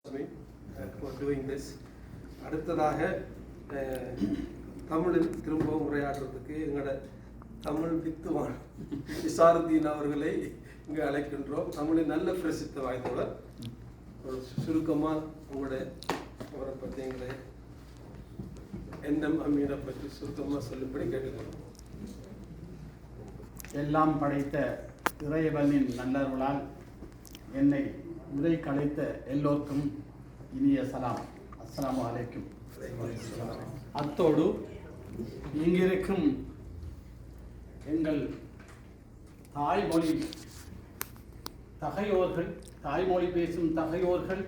for doing this. அடுத்ததாக தமிழில் திரும்பவும் உரையாடுறதுக்கு எங்களோட தமிழ் வித்துவான் இசாருதீன் அவர்களை இங்கே அழைக்கின்றோம். தமிழில் நல்ல பிரசித்தி வாய்ந்தவர். ஒரு சுருக்கமாக அவரை பற்றி எங்களை எண்ணம் அமீனை பற்றி சுருக்கமாக சொல்லும்படி கேட்டுக்கிறோம். எல்லாம் படைத்த இறைவனின் நல்லருளால் என்னை உரை கலைத்த எல்லோருக்கும் இனிய சலாம். அஸ்ஸலாமு அலைக்கும். அத்தோடு இங்கிருக்கும் எங்கள் தாய்மொழி தகையோர்கள், தாய்மொழி பேசும் தகையோர்கள்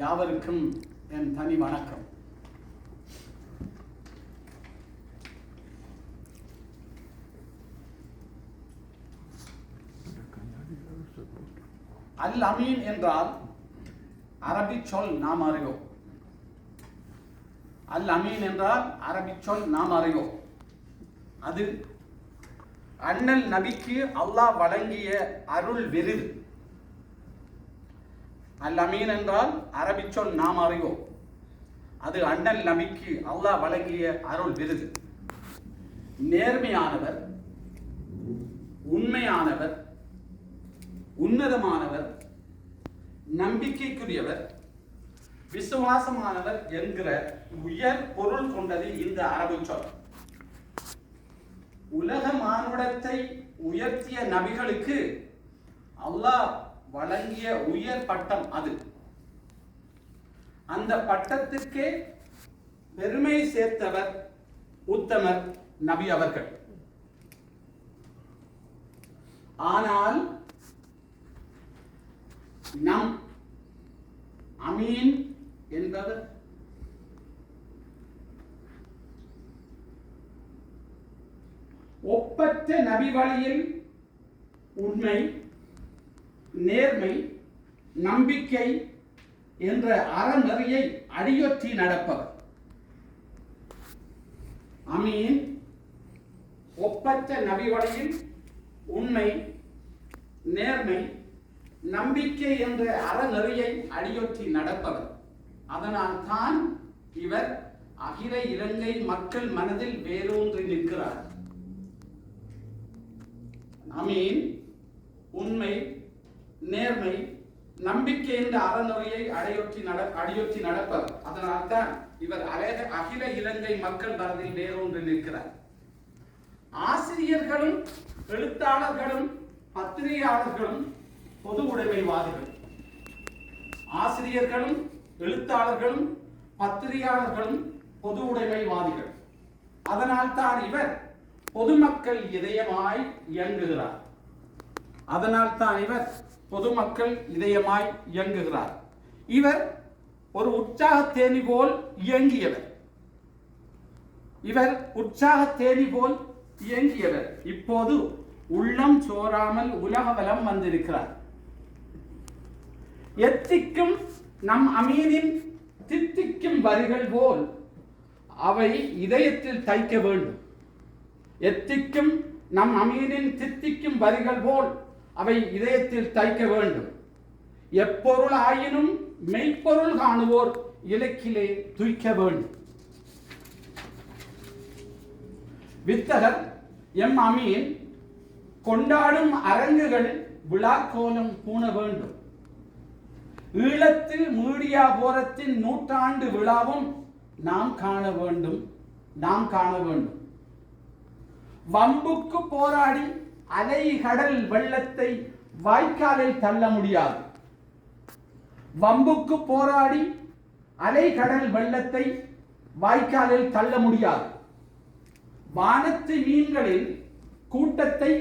யாவருக்கும் என் தனி வணக்கம். அல் அமீன் என்றால் அரபிச் சொல் நாம் அறிவோம். அல் அமீன் என்றால் அரபிச் சொல் நாம் அறிவோம். அது அண்ணல் நபிக்கு அல்லாஹ் வழங்கிய அருள் விருது. அல் அமீன் என்றால் அரபிச் சொல் நாம் அறிவோம். அது அண்ணல் நபிக்கு அல்லாஹ் வழங்கிய அருள் விருது. நேர்மையானவர், உண்மையானவர், உன்னதமானவர், நம்பிக்கைக்குரியவர், விசுவாசமானவர் என்கிற உயர் பொருள் கொண்டது இந்த அரபு சொல். உலக மானுடத்தை உயர்த்திய நபிகளுக்கு அல்லாஹ் வழங்கிய உயர் பட்டம் அது. அந்த பட்டத்திற்கே பெருமை சேர்த்தவர் உத்தமர் நபி அவர்கள். ஆனால் நம் அமீன் என்பவர் ஒப்பற்ற நபி வழியில் உண்மை, நேர்மை, நம்பிக்கை என்ற அறநெறியை அடியொற்றி நடப்பவர். அமீன் ஒப்பற்ற நபி வழியில் உண்மை, நேர்மை, நம்பிக்கை என்ற அறநெறியை அடியொற்றி நடப்பவர். அதனால் தான் இவர் அகில இலங்கை மக்கள் மனதில் வேரூன்றி நிற்கிறார். அமீன் உண்மை, நேர்மை, நம்பிக்கை என்ற அறநெறியை அடியொற்றி நடப்பவர். அதனால் தான் இவர் அகில இலங்கை மக்கள் மனதில் வேரூன்றி நிற்கிறார். ஆசிரியர்களும் எழுத்தாளர்களும் பத்திரிகையாளர்களும் பொது உடைமைவாதிகள். ஆசிரியர்களும் எழுத்தாளர்களும் பத்திரிகையாளர்களும் பொது உடைமைவாதிகள். அதனால் தான் இவர் பொதுமக்கள் இதயமாய் இயங்குகிறார். அதனால் தான் இவர் பொதுமக்கள் இதயமாய் இயங்குகிறார். இவர் ஒரு உற்சாக தேனி போல் இயங்கியவர். இவர் உற்சாக தேனி போல் இயங்கியவர். இப்போது உள்ளம் சோராமல் உலக வலம் வந்திருக்கிறார். எத்திக்கும் நம் அமீனின் தித்திக்கும் வரிகள் போல் அவை இதயத்தில் தைக்க வேண்டும். எத்திக்கும் நம் அமீனின் தித்திக்கும் வரிகள் போல் அவை இதயத்தில் தைக்க வேண்டும். எப்பொருள் ஆயினும் மெய்ப்பொருள் காணுவோர் இலக்கிலே துய்க்க வேண்டும். வித்தகர் எம் அமீன் கொண்டாடும் அரங்குகள் விழாக்கோலம் பூண வேண்டும். ஈழத்தில் மீடியா போரத்தின் நூற்றாண்டு விழாவும் நாம் காண வேண்டும். வம்புக்கு போராடி அலை கடல் வெள்ளத்தை வாய்க்காலில் தள்ள முடியாது. வம்புக்கு போராடி அலை கடல் வெள்ளத்தை வாய்க்காலில் தள்ள முடியாது. வானத்து மீன்களின் கூட்டத்தை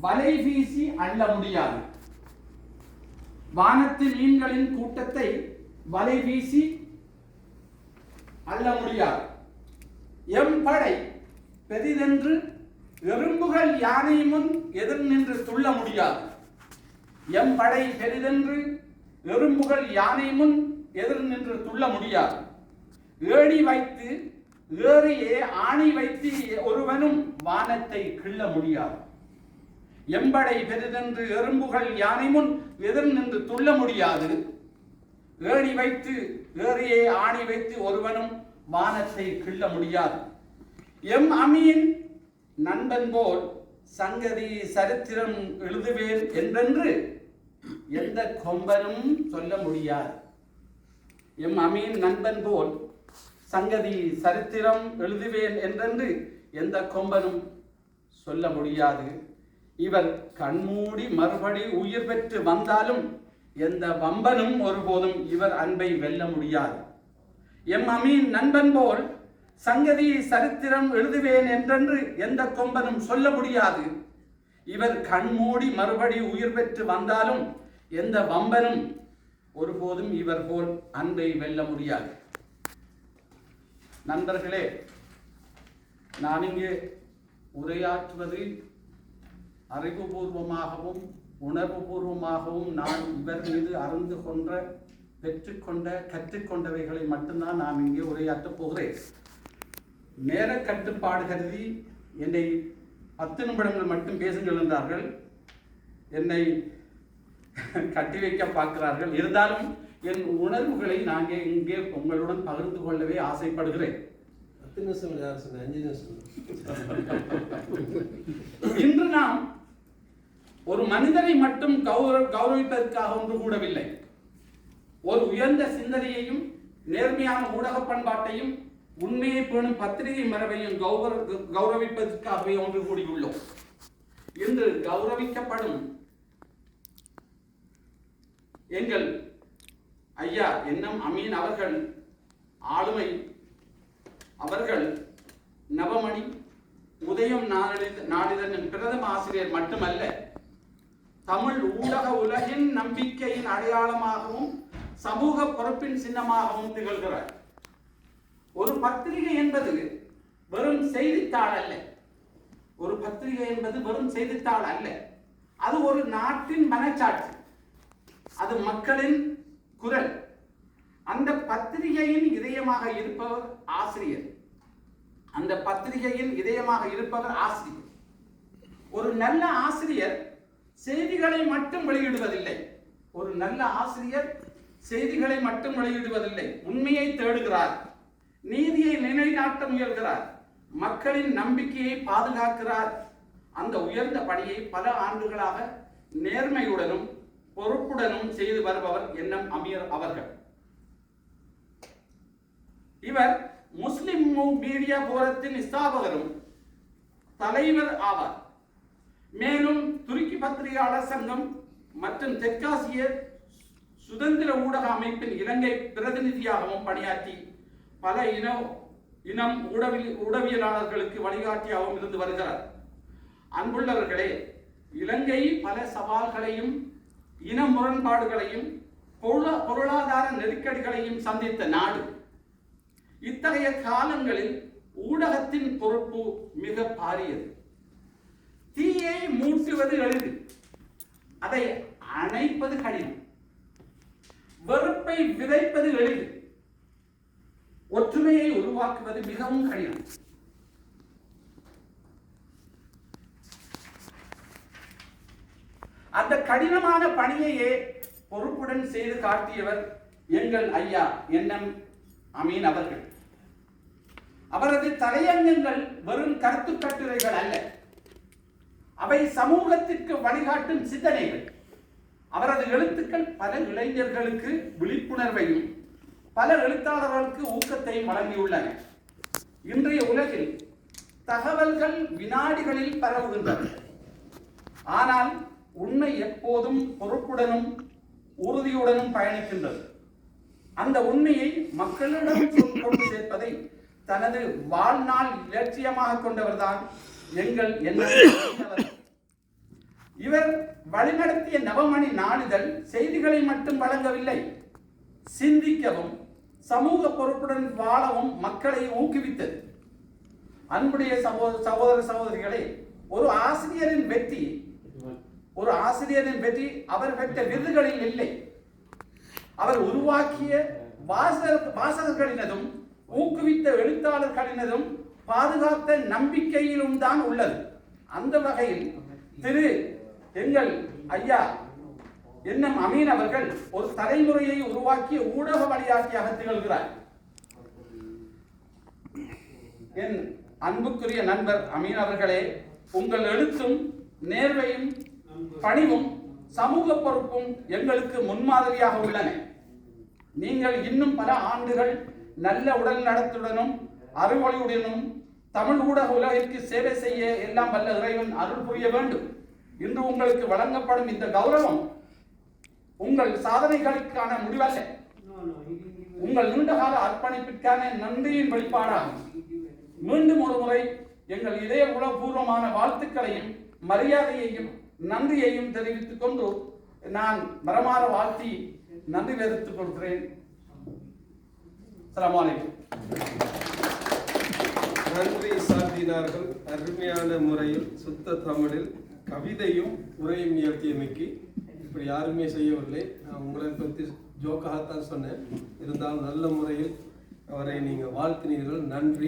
வலை வீசி அள்ள முடியாது. வானத்து மீன்களின் கூட்டத்தை வலை வீசி அள்ள முடியாது. எம் படை பெரிதென்று எறும்புகள் யானை முன் எதிர் நின்று துள்ள முடியாது. எம் படை பெரிதென்று எறும்புகள் யானை முன் எதிர் நின்று துள்ள முடியாது. ஏணி வைத்து ஏறியே ஆணி வைத்து ஒருவனும் வானத்தை கிள்ள முடியாது. எம்படை பெரிதென்று எறும்புகள் யானை முன் எதிர் நின்று துள்ள முடியாது. ஏணி வைத்து ஏறியே ஆணி வைத்து ஒருவனும் வானத்தை கிள்ள முடியாது. எம் அமீன் நண்பன் போல் சங்கதி சரித்திரம் எழுதுவேன் என்றென்று எந்த கொம்பனும் சொல்ல முடியாது. எம் அமீன் நண்பன் போல் சங்கதி சரித்திரம் எழுதுவேன் என்றென்று எந்த கொம்பனும் சொல்ல முடியாது. இவர் கண்மூடி மறுபடி உயிர் பெற்று வந்தாலும் எந்த வம்பனும் ஒருபோதும் இவர் அன்பை வெல்ல முடியாது. எம் அமீன் நண்பன் போல் சங்கதி சரித்திரம் எழுதுவேன் என்றென்று எந்த கொம்பனும் சொல்ல முடியாது. இவர் கண்மூடி மறுபடி உயிர் பெற்று வந்தாலும் எந்த வம்பனும் ஒருபோதும் இவர் போல் அன்பை வெல்ல முடியாது. நண்பர்களே, நான் இங்கே உரையாற்றுவது அறிவுபூர்வமாகவும் உணர்வுபூர்வமாகவும் நான் இவர் மீது அறிந்து கொண்ட பெற்றுக்கொண்ட கற்றுக்கொண்டவைகளை மட்டும்தான் நான் இங்கே உரையாற்றப் போகிறேன். நேர கட்டுப்பாடு கருதி என்னை 10 நிமிடங்கள் மட்டும் பேசுங்கள் என்றார்கள். என்னை கட்டி வைக்க பார்க்கிறார்கள். இருந்தாலும் என் உணர்வுகளை நாங்கள் இங்கே உங்களுடன் பகிர்ந்து கொள்ளவே ஆசைப்படுகிறேன். 10 நிமிஷம் யார் சொன்ன? 5 நிமிஷம். இன்று நாம் ஒரு மனிதரை மட்டும் கௌரவிப்பதற்காக ஒன்று கூடவில்லை. ஒரு உயர்ந்த சிந்தனையையும் நேர்மையான ஊடக பண்பாட்டையும் உண்மையை பேணும் பத்திரிகை மரபையும் கௌரவிப்பதற்காகவே ஒன்று கூடியுள்ளோம். இன்று கௌரவிக்கப்படும் எங்கள் ஐயா என்எம் அமீன் அவர்கள் ஆளுமை அவர்கள் நவமணி உதயம் நாளிதழின் பிரதம ஆசிரியர் மட்டுமல்ல, தமிழ் ஊடக உலகின் நம்பிக்கையின் அடையாளமாகவும் சமூக பொறுப்பின் சின்னமாகவும் திகழ்கிறார். ஒரு பத்திரிகை என்பது வெறும் செய்தித்தாள் அல்ல. ஒரு பத்திரிகை என்பது வெறும் செய்தித்தாள் அல்ல. அது ஒரு நாட்டின் மனச்சாட்சி. அது மக்களின் குரல். அந்த பத்திரிகையின் இதயமாக இருப்பவர் ஆசிரியர். அந்த பத்திரிகையின் இதயமாக இருப்பவர் ஆசிரியர். ஒரு நல்ல ஆசிரியர் செய்திகளை மட்டும் வெளியிடுவதில்லை. ஒரு நல்ல ஆசிரியர் செய்திகளை மட்டும் வெளியிடுவதில்லை. உண்மையை தேடுகிறார், நீதியை நிலைநாட்ட முயல்கிறார், மக்களின் நம்பிக்கையை பாதுகாக்கிறார். அந்த உயர்ந்த பணியை பல ஆண்டுகளாக நேர்மையுடனும் பொறுப்புடனும் செய்து வருபவர் என்எம் அமீர் அவர்கள். இவர் முஸ்லிம் மீடியா போரத்தின் ஸ்தாபகரும் தலைவர் ஆவார். மேலும் துருக்கி பத்திரிகையாளர் சங்கம் மற்றும் தெற்காசிய சுதந்திர ஊடக அமைப்பின் இலங்கை பிரதிநிதியாகவும் பணியாற்றி பல இனம் ஊடகவியலாளர்களுக்கு வழிகாட்டியாகவும் இருந்து வருகிறார். அன்புள்ளவர்களே, இலங்கை பல சவால்களையும் இன முரண்பாடுகளையும் பொருளாதார நெருக்கடிகளையும் சந்தித்த நாடு. இத்தகைய காலங்களில் ஊடகத்தின் பொறுப்பு மிக பாரியது. தீயை மூட்டுவது எளிது, அதை அணைப்பது கடினம். வெறுப்பை விதைப்பது எளிது, ஒற்றுமையை உருவாக்குவது மிகவும் கடினம். அந்த கடினமான பணியையே பொறுப்புடன் செய்து காட்டியவர் எங்கள் ஐயா என்எம் அமீன் அவர்கள். அவரது தலையங்கங்கள் வெறும் கருத்து கட்டுரைகள் அல்ல, அவை சமூகத்திற்கு வழிகாட்டும் சிந்தனைகள். அவரது எழுத்துக்கள் பல இளைஞர்களுக்கு விழிப்புணர்வையும் பல எழுத்தாளர்களுக்கு ஊக்கத்தையும் வழங்கியுள்ளன. இன்றைய உலகில் தகவல்கள் வினாடிகளில் பரவுகின்றன. ஆனால் உண்மை எப்போதும் பொறுப்புடனும் உறுதியுடனும் பயணிக்கின்றது. அந்த உண்மையை மக்களிடம் கொண்டு சேர்ப்பதை தனது வாழ்நாள் இலட்சியமாக கொண்டவர்தான் எங்கள் எண்ணம். இவர் வழிநடத்திய நவமணி நாளிதழ் செய்திகளை மட்டும் வழங்கவில்லை, சிந்திக்கவும் சமூக பொறுப்புடன் வாழவும் மக்களை ஊக்குவித்தது. அன்புடைய சகோதர சகோதரிகளே, ஒரு ஆசிரியரின் வெற்றி அவர் பெற்ற விருதுகளில் இல்லை, அவர் உருவாக்கிய வாசகர்களினதும் ஊக்குவித்த எழுத்தாளர்களினதும் பாதுகாத்த நம்பிக்கையிலும் தான் உள்ளது. அந்த வகையில் திரு எங்கள் ஐயா என்னும் அமீன் அவர்கள் ஒரு தலைமுறையை உருவாக்கிய ஊடக வழிகாட்டியாக திகழ்கிறார். என் அன்புக்குரிய நண்பர் அமீன் அவர்களே, உங்கள் எழுத்தும் நேர்மையும் பணிவும் சமூக பொறுப்பும் எங்களுக்கு முன்மாதிரியாக உள்ளன. நீங்கள் இன்னும் பல ஆண்டுகள் நல்ல உடல் நலத்துடனும் அறிவொளியுடனும் தமிழ் ஊடக உலகிற்கு சேவை செய்ய எல்லாம் வல்ல இறைவன் அருள் புரிய வேண்டும். இன்று உங்களுக்கு வழங்கப்படும் இந்த கௌரவம் உங்கள் சாதனைகளுக்கான முடிவல்ல, உங்கள் நீண்டகால அர்ப்பணிப்பிற்கான நன்றியின் வெளிப்பாடாகும். மீண்டும் ஒரு முறை எங்கள் இதயபூர்வமான வாழ்த்துக்களையும் மரியாதையையும் நன்றியையும் தெரிவித்துக் கொண்டு நான் மரமாற வாழ்த்தி நன்றி தெரிவித்துக் கொள்கிறேன். அஸ்ஸலாமு அலைக்கும். நன்றி சார்தினார்கள். அருமையான முறையில் சுத்த தமிழில் கவிதையும் உரையும் நிகழ்த்தியமைக்கு இப்படி யாருமே செய்யவில்லை. நான் உங்களை பற்றி ஜோக்காகத்தான் சொன்னேன். இருந்தாலும் நல்ல முறையில் அவரை நீங்கள் வாழ்த்தினீர்கள். நன்றி.